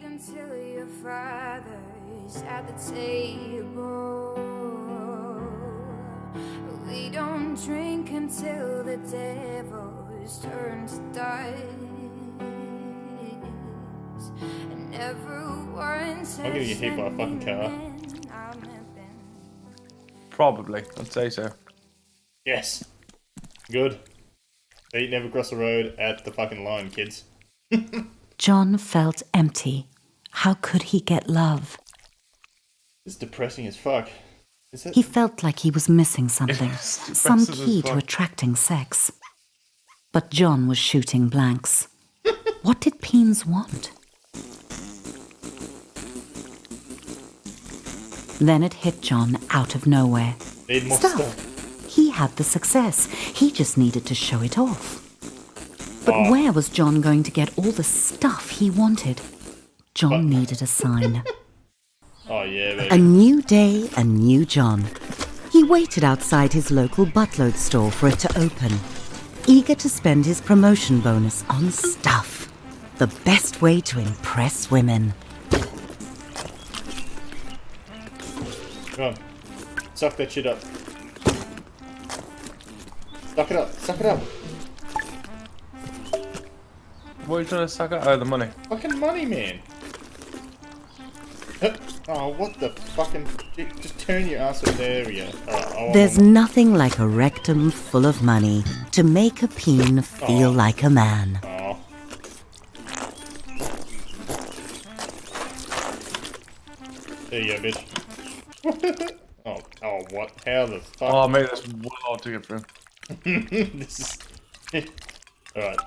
until your father's at the table. We don't drink until the devil's turned to dust. And never once I'm gonna get hit by a fucking car. Probably, I'd say so. Yes. Good. Feet never cross the road at the fucking line, kids. John felt empty. How could he get love? It's depressing as fuck. Is it? He felt like he was missing something, It's some depressing as key to fuck. attracting sex. But John was shooting blanks. What did Peens want? Then it hit John out of nowhere. Need more Stuff. stuff. He had the success. He just needed to show it off. But Oh. where was John going to get all the stuff he wanted? John needed a sign. Oh yeah, A baby. new day, a new John. He waited outside his local buttload store for it to open, eager to spend his promotion bonus on stuff. The best way to impress women. Come on. Suck that shit up. Suck it up. Suck it up. What are you trying to suck out? Oh, the money. Fucking money, man. Oh, what the fucking... Just turn your ass up. There we go. Alright, There's nothing like a rectum full of money to make a peen feel like a man. Oh. There you go, bitch. oh, what? How the fuck? Oh, mate, that's well to get through. This is... Alright.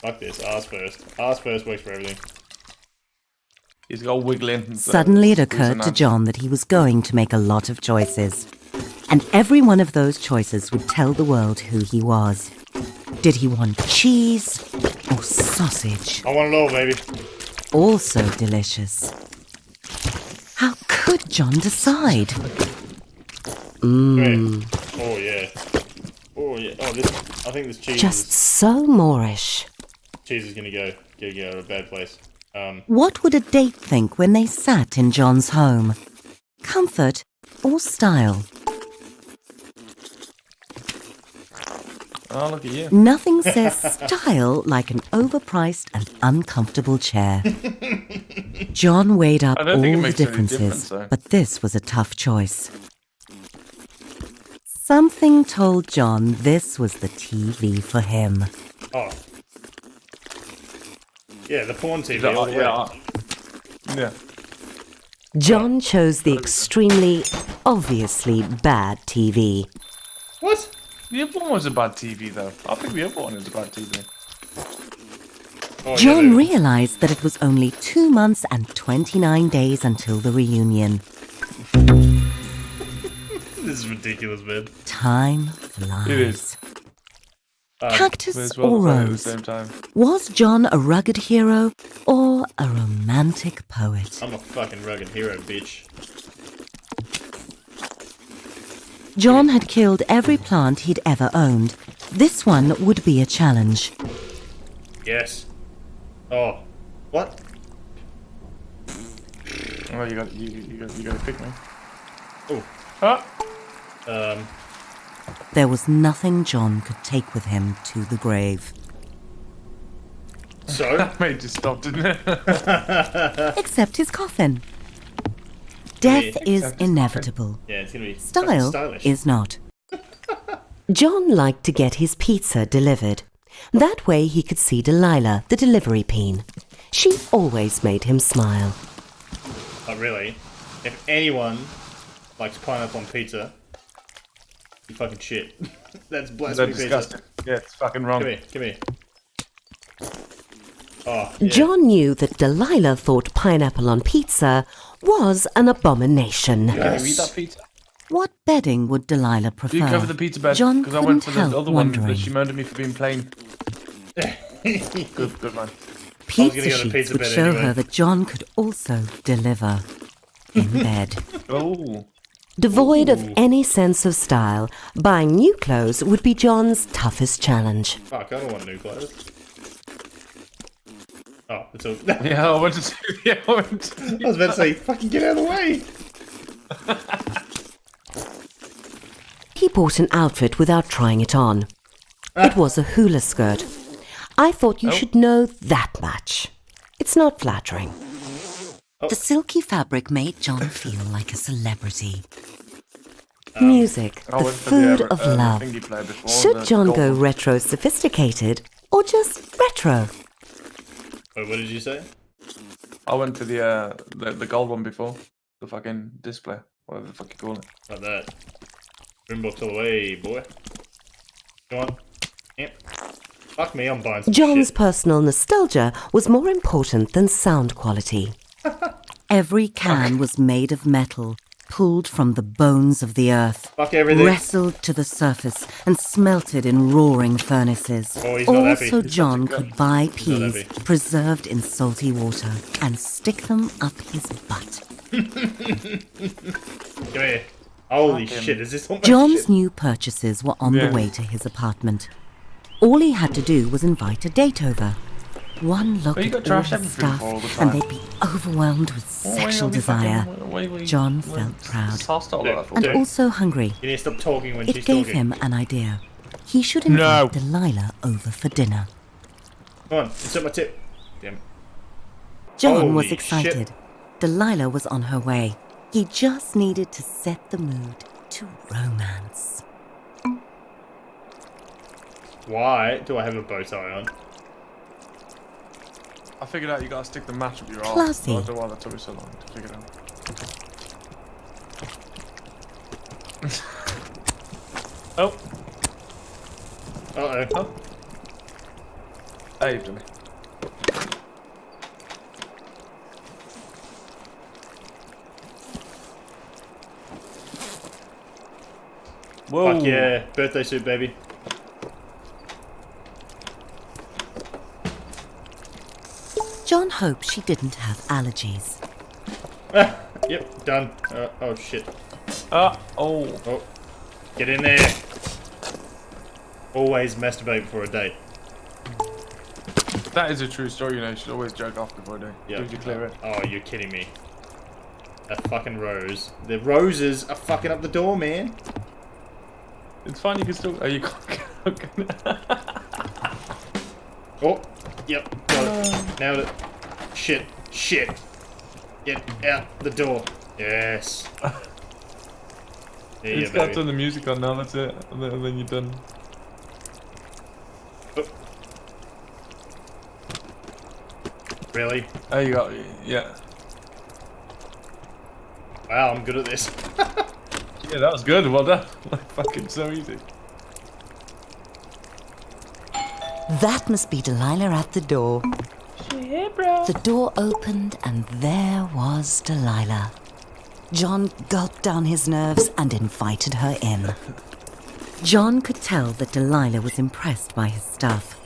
Fuck this. Ass first. Ass first works for everything. He's got wiggling. Suddenly it occurred to John that he was going to make a lot of choices. And every one of those choices would tell the world who he was. Did he want cheese or sausage? I want it all, baby. Also delicious. How could John decide? Come here. Oh, yeah. Oh, yeah. Oh, this... I think this cheese Just so Moorish. cheese is gonna go to a bad place. What would a date think when they sat in John's home? Comfort or style? Oh, look at you. Nothing says style like an overpriced and uncomfortable chair. John weighed up I all don't think it the makes any differences, difference, though. but this was a tough choice. Something told John this was the TV for him. Oh. Yeah, the porn TV all the way. Yeah. John chose the extremely, obviously bad TV. What? The other one was a bad TV, though. I think the other one is a bad TV. Oh, John yeah, realized that it was only 2 months and 29 days until the reunion. this is ridiculous, man. Time flies. It is. Cactus May as well or play at the rose? same time. Was John a rugged hero or a romantic poet? I'm a fucking rugged hero, bitch. John had killed every plant he'd ever owned. This one would be a challenge. Yes. Oh. What? Oh, you got to pick me. Oh. Ah! There was nothing John could take with him to the grave. So? That made you stop, didn't it? Except his coffin. Death is Except his inevitable. Yeah, it's gonna be fucking Style stylish. is not. John liked to get his pizza delivered. That way he could see Delilah, the delivery peen. She always made him smile. Oh, really? If anyone likes pineapple on pizza, you fucking shit. That's blasphemy That's pizza. disgusting. Yeah, it's fucking wrong. Come here, come here. Oh, yeah. John knew that Delilah thought pineapple on pizza was an abomination. Can you eat that pizza? What bedding would Delilah prefer? Do you cover the pizza bed? John Because I went couldn't for the help other one wondering. that she moaned at me for being plain. Good man. Pizza gonna go to sheets pizza would bed show anyway. her that John could also deliver in bed. Oh. Devoid of any sense of style, buying new clothes would be John's toughest challenge. Fuck, I don't want new clothes. Oh, it's all. Yeah, I went to. Yeah, I went to. I was about to say, fucking get out of the way. He bought an outfit without trying it on. It was a hula skirt. I thought you should know that much. It's not flattering. The silky fabric made John feel like a celebrity. Music, I the went for food the of love. thingy player before, Should the John gold go one. retro sophisticated or just retro? Wait, what did you say? I went for the gold one before. The fucking display. Whatever the fuck you call it. Like that. Boombox all the way, boy. Come on. Yep. Fuck me, I'm buying some John's shit. personal nostalgia was more important than sound quality. Every can was made of metal, pulled from the bones of the earth, Fuck everything. wrestled to the surface, and smelted in roaring furnaces. Oh, he's not happy. So He's John such a could buy He's not peas happy. preserved in salty water and stick them up his butt. Come here. Holy Fucking- shit, is this all my John's shit? new purchases were on Yeah. the way to his apartment. All he had to do was invite a date over. One look But you at got all trash the everything stuff, for all the and time. they'd be overwhelmed with sexual desire. John felt proud. And Dude. also hungry. You need to stop talking when It she's gave talking. him an idea. He should No. invite Delilah over for dinner. Come on, insert my tip. Damn. John was Holy excited. Delilah was on her way. He just needed to set the mood to romance. Why do I have a bow tie on? I figured out you gotta stick the match up your arm. Classy. I don't know why that took me so long to figure it out. Oh, Uh-oh. saved him. Whoa. Fuck yeah, birthday suit, baby. John hoped she didn't have allergies. Yep, done. Oh shit. Oh. Oh, get in there. Always masturbate before a date. That is a true story, you know. You should always jerk off before a day. Yeah. Don't you clear it? Oh, you're kidding me. That fucking rose. The roses are fucking up the door, man. It's fine, you can still. Are you cooking? Oh, yep, got it. Nailed it. Shit, shit. Get out the door. Yes. There you It's go, got to baby. turn the music on now, that's it. And then you're done. Oh. Really? Oh, you got. Yeah. Wow, I'm good at this. Yeah, that was good. Well done. Like, fucking so easy. That must be Delilah at the door. The door opened and there was Delilah. John gulped down his nerves and invited her in. John could tell that Delilah was impressed by his stuff.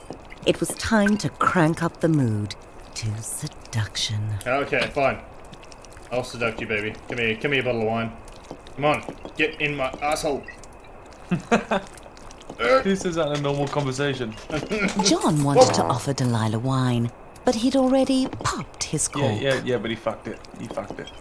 It was time to crank up the mood to seduction. Okay, fine. I'll seduct you, baby. Come here, bottle of wine. Come on, get in my asshole. This is not a normal conversation. John wanted to offer Delilah wine, but he'd already popped his cork. Yeah, but he fucked it. He fucked it.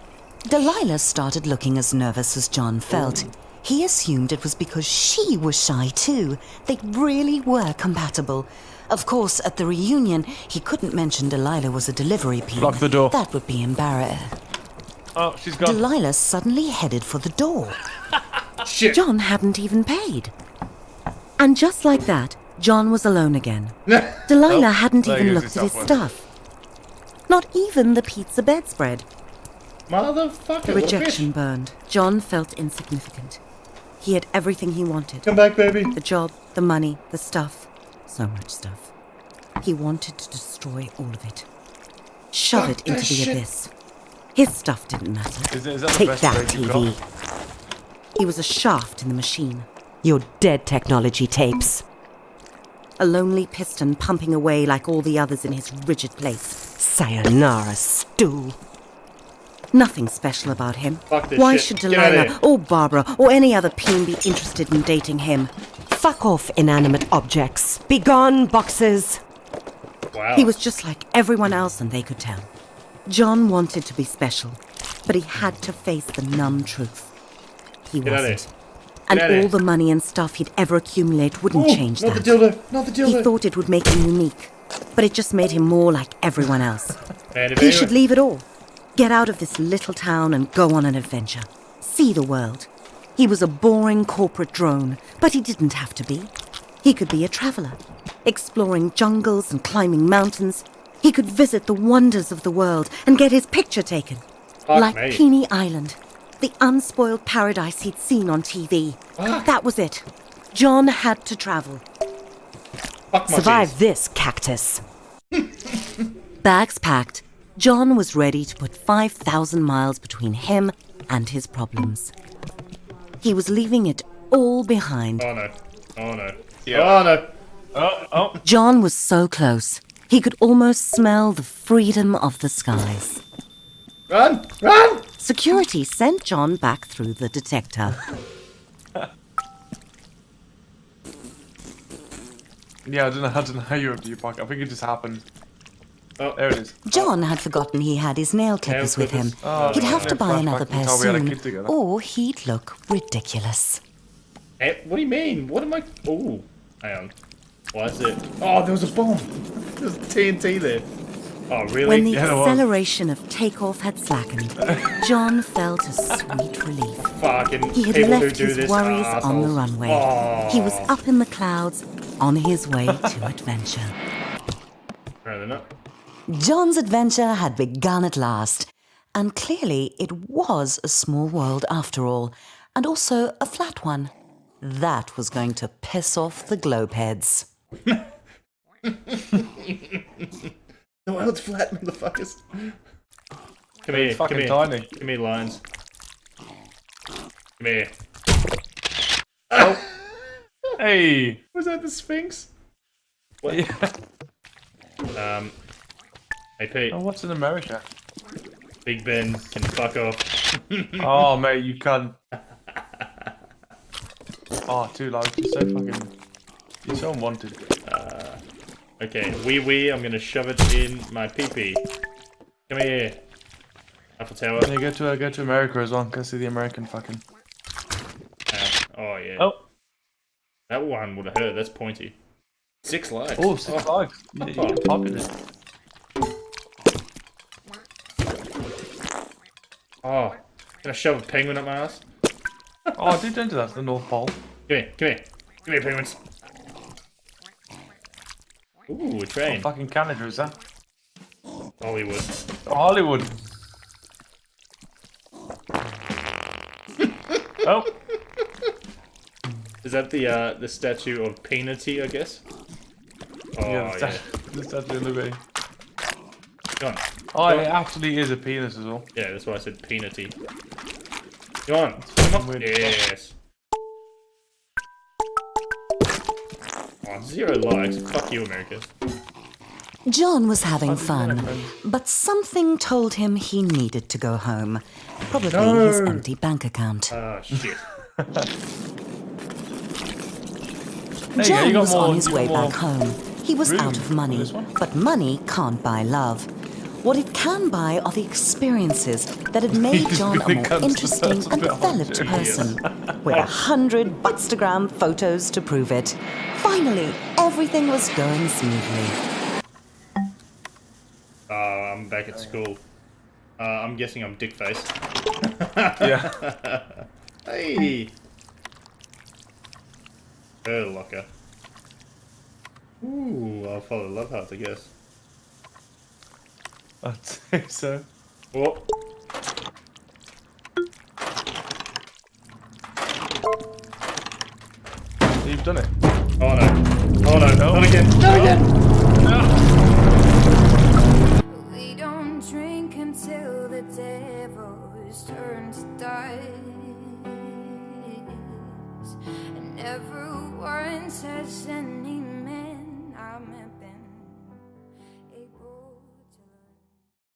Delilah started looking as nervous as John felt. He assumed it was because she was shy too. They really were compatible. Of course, at the reunion, he couldn't mention Delilah was a delivery pig. Lock the door. That would be embarrassing. Oh, she's gone. Delilah suddenly headed for the door. Shit. John hadn't even paid. And just like that, John was alone again. Delilah hadn't there even goes looked his at his self-worth. stuff. Not even the pizza bedspread. Motherfucker, The what a rejection bitch. burned. John felt insignificant. He had everything he wanted. Come back, baby. The job, the money, the stuff. So much stuff. He wanted to destroy all of it. Shove Fuck it into that the shit. abyss. His stuff didn't matter. Is that the Take best that, break you've TV. got? He was a shaft in the machine. Your dead technology tapes. A lonely piston pumping away like all the others in his rigid place. Sayonara, stew. Nothing special about him. Fuck this Why shit. should Get out of Delilah here. or Barbara or any other peen be interested in dating him? Fuck off, inanimate objects. Begone, boxes. Wow. He was just like everyone else, and they could tell. John wanted to be special, but he had to face the numb truth. He Get out of wasn't. here. And Get out of all here. the money and stuff he'd ever accumulate wouldn't Ooh, change not that. the dildo. Not the dildo. He thought it would make him unique, but it just made him more like everyone else. And if He anyone- should leave it all. Get out of this little town and go on an adventure. See the world. He was a boring corporate drone, but he didn't have to be. He could be a traveller, exploring jungles and climbing mountains. He could visit the wonders of the world and get his picture taken. Fuck Like me. Peony Island, the unspoiled paradise he'd seen on TV. That was it. John had to travel. Fuck my Survive cheese. this, cactus. Bags packed, John was ready to put 5,000 miles between him and his problems. He was leaving it all behind. Oh no. Oh no. Oh no. Oh. John was so close. He could almost smell the freedom of the skies. Run! Run! Security sent John back through the detector. Yeah, I don't know how you empty your pocket. I think it just happened. Oh. There it is. John had forgotten he had his nail clippers with him. Oh, He'd have to buy flashback another to pair how we had a soon, kid together. or he'd look ridiculous. What do you mean? What am I? Oh, hang on. Why is it? Oh, there was a bomb. There's TNT there. Oh, really? When the Yeah, there was. acceleration of takeoff had slackened, John felt a sweet relief. Fucking He had people who left do his this worries are on the assholes. runway. Oh. He was up in the clouds, on his way to adventure. Apparently not. John's adventure had begun at last, and clearly it was a small world after all, and also a flat one. That was going to piss off the globeheads. The world's flat, motherfuckers. Come here, It's fucking come here. tiny. Come here, lions. Come here. Hey. Was that the Sphinx? What? Yeah. Hey Pete, Oh, what's in America? Big Ben can fuck off. Oh, mate, you can't. Oh, too loud. You're so fucking. You're so unwanted. Okay, wee, I'm gonna shove it in my pee-pee. Come here. Eiffel Tower. Yeah, go to America as well. Go see the American fucking. Oh yeah. Oh. That one would have hurt, that's pointy. 6 lives. Oh, 6 lives. You're popular. Oh, gonna shove a penguin up my ass? Oh, I did enter that. The North Pole. Come here, come here. Come here, penguins. Ooh, a train. Fucking Canada is that? Hollywood. Oh, Hollywood. Oh. Is that the statue of Peanutty, I guess? Oh, Yeah, yeah. the Statue of Liberty. Come on. Oh, it actually is a penis as well. Yeah, that's why I said Peanutty. Come on. Come on. Weird. Yes. Oh, 0 likes. Fuck you, America. John was having How's it going, fun, friend? but something told him he needed to go home. Probably No. his empty bank account. Oh, shit. There you go, John you got was more- on his you way got back more home. He was room out of for money, this one. but money can't buy love. What it can buy are the experiences that had made He's John a really more comes to interesting that and bit, developed aren't you? person, with 100 Butstagram photos to prove it. Finally, everything was going smoothly. I'm back at school. I'm guessing I'm dickface. Yeah. Hey! Her locker. Ooh, I'll follow love hearts, I guess. I'd say so. Oh, You've done it. oh no. Oh no, No. not again. Not again! We don't drink until the devil's turned to dice, and never once has any